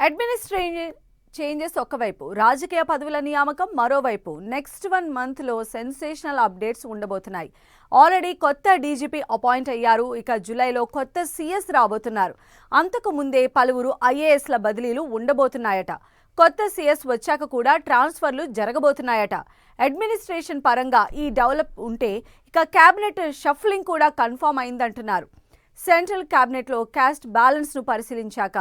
Administrative changes ఒకవైపు, రాజకీయ పదవుల నియామకం మరోవైపు నెక్స్ట్ 1 మంత్లో సెన్సేషనల్ అప్డేట్స్ ఉండబోతున్నాయి. ఆల్రెడీ కొత్త డీజీపీ అపాయింట్ అయ్యారు. ఇక జూలైలో కొత్త సీఎస్ రాబోతున్నారు. అంతకు ముందే పలువురు ఐఏఎస్ల బదిలీలు ఉండబోతున్నాయట. కొత్త సీఎస్ వచ్చాక కూడా ట్రాన్స్ఫర్లు జరగబోతున్నాయట. అడ్మినిస్ట్రేషన్ పరంగా ఈ డెవలప్ ఉంటే ఇక కేబినెట్ షఫ్లింగ్ కూడా కన్ఫర్మ్ అయిందంటున్నారు. సెంట్రల్ క్యాబినెట్లో క్యాస్ట్ బ్యాలెన్స్ ను పరిశీలించాక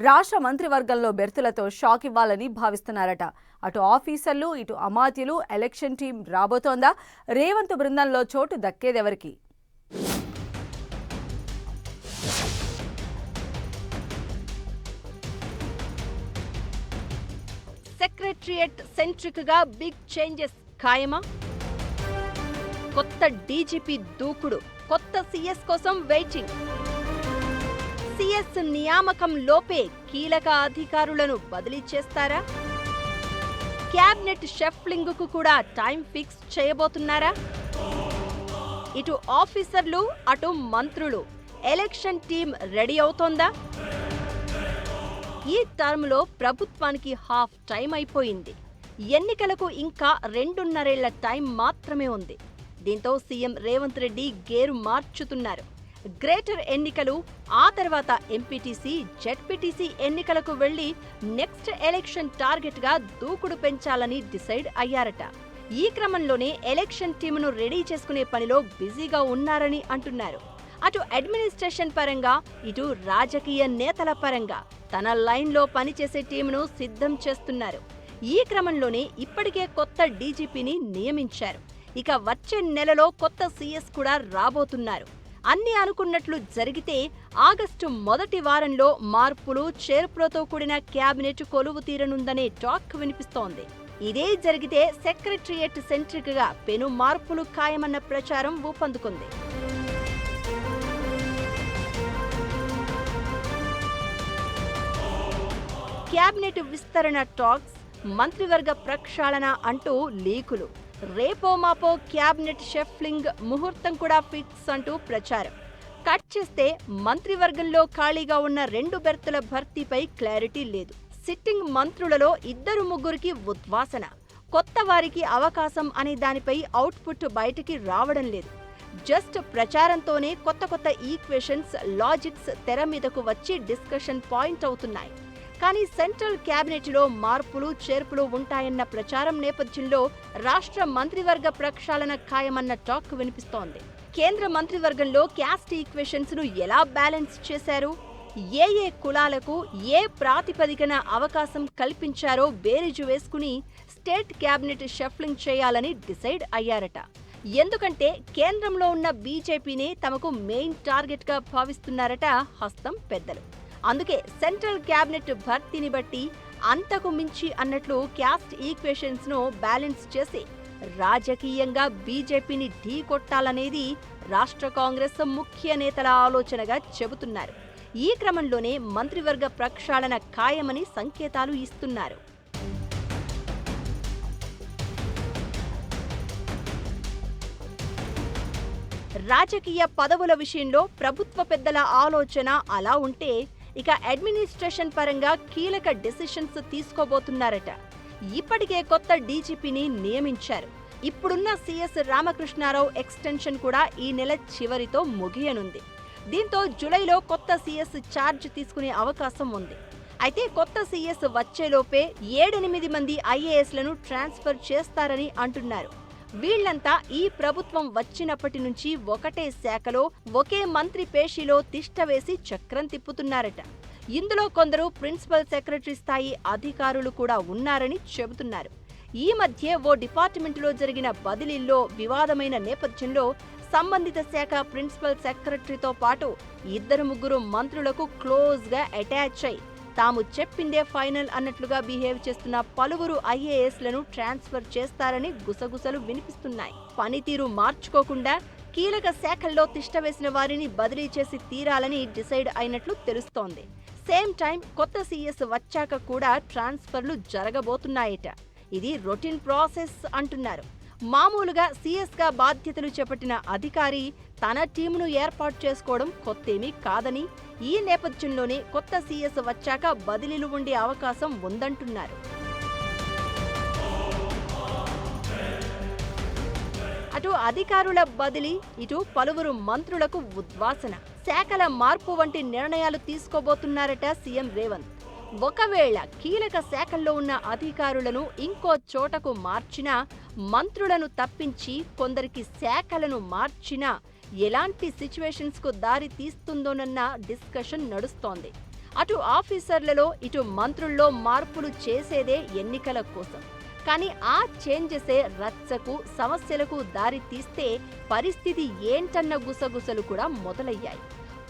రాష్ట్ర మంత్రివర్గంలో బెర్తులతో షాక్ ఇవ్వాలని భావిస్తున్నారట. అటు ఆఫీసర్లు, ఇటు అమాత్యులు, ఎలక్షన్ టీం రాబోతోందా? రేవంత్ బృందంలో చోటు దక్కేదెవరికి? సెక్రటరియట్ సెంట్రిక్ గా బిగ్ చేంజెస్ ఖాయమా? కొత్త డీజీపీ దూకుడు, కొత్త సీఎస్ కోసం వెయిటింగ్. సీఎస్ నియామకం లోపే కీలక అధికారులను బదిలీ చేస్తారా? క్యాబినెట్ షఫ్లింగ్ కు కూడా టైం ఫిక్స్ చేయబోతున్నారా? ఇటు ఆఫీసర్లు, అటు మంత్రులు, ఎలక్షన్ టీం రెడీ అవుతోందా? ఈ టర్మ్లో ప్రభుత్వానికి హాఫ్ టైం అయిపోయింది. ఎన్నికలకు ఇంకా 2.5 టైం మాత్రమే ఉంది. దీంతో సీఎం రేవంత్ రెడ్డి గేరు మార్చుతున్నారు. గ్రేటర్ ఎన్నికలు, ఆ తర్వాత ఎంపీటీసీ, జెడ్పీటీసీ ఎన్నికలకు వెళ్లి నెక్స్ట్ ఎలక్షన్ టార్గెట్ గా దూకుడు పెంచాలని డిసైడ్ అయ్యారట. ఈ క్రమంలోనే ఎలక్షన్ టీమును రెడీ చేసుకునే పనిలో బిజీగా ఉన్నారని అంటున్నారు. అటు అడ్మినిస్ట్రేషన్ పరంగా, ఇటు రాజకీయ నేతల పరంగా తన లైన్లో పనిచేసే టీమును సిద్ధం చేస్తున్నారు. ఈ క్రమంలోనే ఇప్పటికే కొత్త డీజీపీని నియమించారు. ఇక వచ్చే నెలలో కొత్త సీఎస్ కూడా రాబోతున్నారు. అన్ని అనుకున్నట్లు జరిగితే ఆగస్టు మొదటి వారంలో మార్పులు, చేర్పులతో కూడిన క్యాబినెట్ కొలువు తీరనుందనే టాక్ వినిపిస్తోంది. ఇదే జరిగితే సెక్రటరియట్ సెంట్రిక్ గా పెను మార్పులు ఖాయమన్న ప్రచారం ఊపందుకుంది. క్యాబినెట్ విస్తరణ టాక్స్, మంత్రివర్గ ప్రక్షాళన అంటూ లీకులు, రేపో మాపో క్యాబినెట్ షఫ్లింగ్ ముహూర్తం కూడా ఫిక్స్ అంటూ ప్రచారం. కట్ చేస్తే మంత్రివర్గంలో ఖాళీగా ఉన్న 2 బెర్తుల భర్తీపై క్లారిటీ లేదు. సిట్టింగ్ మంత్రులలో 2-3కి ఉద్వాసన, కొత్త వారికి అవకాశం అనే దానిపై అవుట్పుట్ బయటికి రావడం లేదు. జస్ట్ ప్రచారంతోనే కొత్త ఈక్వేషన్స్, లాజిక్స్ తెర మీదకు వచ్చి డిస్కషన్ పాయింట్ అవుతున్నాయి. కానీ సెంట్రల్ క్యాబినెట్లో మార్పులు, చేర్పులు ఉంటాయన్న ప్రచారం నేపథ్యంలో రాష్ట్ర మంత్రివర్గ ప్రక్షాళన ఖాయమన్న టాక్ వినిపిస్తోంది. కేంద్ర మంత్రివర్గంలో క్యాస్ట్ ఈక్వేషన్స్ ను ఎలా బ్యాలెన్స్ చేశారు, ఏ కులాలకు ఏ ప్రాతిపదికన అవకాశం కల్పించారో బేరీజు వేసుకుని స్టేట్ క్యాబినెట్ షఫ్లింగ్ చేయాలని డిసైడ్ అయ్యారట. ఎందుకంటే కేంద్రంలో ఉన్న బీజేపీనే తమకు మెయిన్ టార్గెట్ గా భావిస్తున్నారట హస్తం పెద్దలు. అందుకే సెంట్రల్ క్యాబినెట్ భర్తీని బట్టి అంతకు మించి అన్నట్లు క్యాస్ట్ ఈక్వేషన్స్ ను బ్యాలెన్స్ చేసి రాజకీయంగా బీజేపీని ఢీ కొట్టాలనేది రాష్ట్ర కాంగ్రెస్ ముఖ్య నేతల ఆలోచనగా చెబుతున్నారు. ఈ క్రమంలోనే మంత్రివర్గ ప్రక్షాళన ఖాయమని సంకేతాలు ఇస్తున్నారు. రాజకీయ పదవుల విషయంలో ప్రభుత్వ పెద్దల ఆలోచన అలా ఉంటే, ఇక అడ్మినిస్ట్రేషన్ పరంగా కీలక డెసిషన్స్ తీసుకోబోతున్నారట. ఇప్పటికే కొత్త డీజీపీని నియమించారు. ఇప్పుడున్న సీఎస్ రామకృష్ణారావు ఎక్స్టెన్షన్ కూడా ఈ నెల చివరితో ముగియనుంది. దీంతో జూలైలో కొత్త సీఎస్ ఛార్జ్ తీసుకునే అవకాశం ఉంది. అయితే కొత్త సీఎస్ వచ్చేలోపే 7-8 మంది ఐఏఎస్లను ట్రాన్స్ఫర్ చేస్తారని అంటున్నారు. వీళ్లంతా ఈ ప్రభుత్వం వచ్చినప్పటి నుంచి ఒకటే శాఖలో, ఒకే మంత్రి పేషీలో తిష్టవేసి చక్రం తిప్పుతున్నారట. ఇందులో కొందరు ప్రిన్సిపల్ సెక్రటరీ స్థాయి అధికారులు కూడా ఉన్నారని చెబుతున్నారు. ఈ మధ్య ఓ డిపార్ట్మెంటులో జరిగిన బదిలీల్లో వివాదమైన నేపథ్యంలో సంబంధిత శాఖ ప్రిన్సిపల్ సెక్రటరీతో పాటు 2-3 మంత్రులకు క్లోజ్ గా అటాచ్ అయి తాము చెప్పిందే ఫైనల్ అన్నట్లుగా బిహేవ్ చేస్తున్న పలువురు ఐఏఎస్లను ట్రాన్స్ఫర్ చేస్తారని గుసగుసలు వినిపిస్తున్నాయి. పనితీరు మార్చుకోకుండా కీలక శాఖల్లో తిష్టవేసిన వారిని బదిలీ చేసి తీరాలని డిసైడ్ అయినట్లు తెలుస్తోంది. సేమ్ టైం కొత్త సీఎస్ వచ్చాక కూడా ట్రాన్స్ఫర్లు జరగబోతున్నాయట. ఇది రొటీన్ ప్రాసెస్ అంటున్నారు. మామూలుగా సీఎస్గా బాధ్యతలు చేపట్టిన అధికారి తన టీమును ఏర్పాటు చేసుకోవడం కొత్తేమీ కాదని, ఈ నేపథ్యంలోనే కొత్త సీఎస్ వచ్చాక బదిలీలు ఉండే అవకాశం ఉందంటున్నారు. అటు అధికారుల బదిలీ, ఇటు పలువురు మంత్రులకు ఉద్వాసన. శాఖల మార్పు వంటి నిర్ణయాలు తీసుకోబోతున్నారట సీఎం రేవంత్. ఒకవేళ కీలక శాఖల్లో ఉన్న అధికారులను ఇంకో చోటకు మార్చినా, మంత్రులను తప్పించి కొందరికి శాఖలను మార్చినా ఎలాంటి సిచ్యువేషన్స్ కు దారి తీస్తుందోనన్న డిస్కషన్ నడుస్తోంది. అటు ఆఫీసర్లలో ఇటు మంత్రుల్లో మార్పులు చేసేదే ఎన్నికల కోసం. కానీ ఆ చేంజెసే రచ్చకు, సమస్యలకు దారి తీస్తే పరిస్థితి ఏంటన్న గుసగుసలు కూడా మొదలయ్యాయి.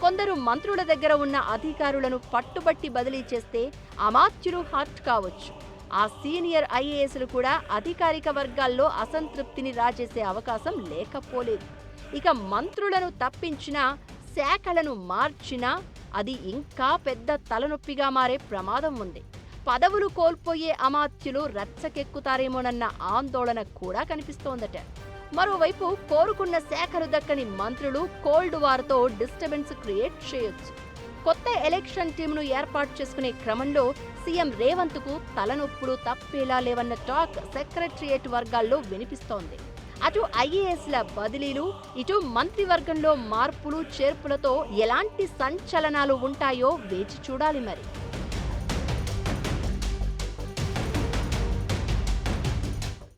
కొందరు మంత్రుల దగ్గర ఉన్న అధికారులను పట్టుబట్టి బదిలీ చేస్తే అమాత్యులు హర్ట్ కావచ్చు. ఆ సీనియర్ ఐఏఎస్లు కూడా అధికారిక వర్గాల్లో అసంతృప్తిని రాజేసే అవకాశం లేకపోలేదు. ఇక మంత్రులను తప్పించినా, శాఖలను మార్చినా అది ఇంకా పెద్ద తలనొప్పిగా మారే ప్రమాదం ఉంది. పదవులు కోల్పోయే అమాత్యులు రచ్చకెక్కుతారేమోనన్న ఆందోళన కూడా కనిపిస్తోందట. మరోవైపు కోరుకున్న శాఖలు దక్కని మంత్రులు కోల్డ్ వార్తో డిస్టర్బెన్స్ క్రియేట్ చేయొచ్చు. కొత్త ఎలక్షన్ టీంను ఏర్పాటు చేసుకునే క్రమంలో సీఎం రేవంత్కు తలనొప్పులు తప్పేలా లేవన్న టాక్ సెక్రటరియట్ వర్గాల్లో వినిపిస్తోంది. అటు ఐఏఎస్ల బదిలీలు, ఇటు మంత్రివర్గంలో మార్పులు చేర్పులతో ఎలాంటి సంచలనాలు ఉంటాయో వేచి చూడాలి మరి.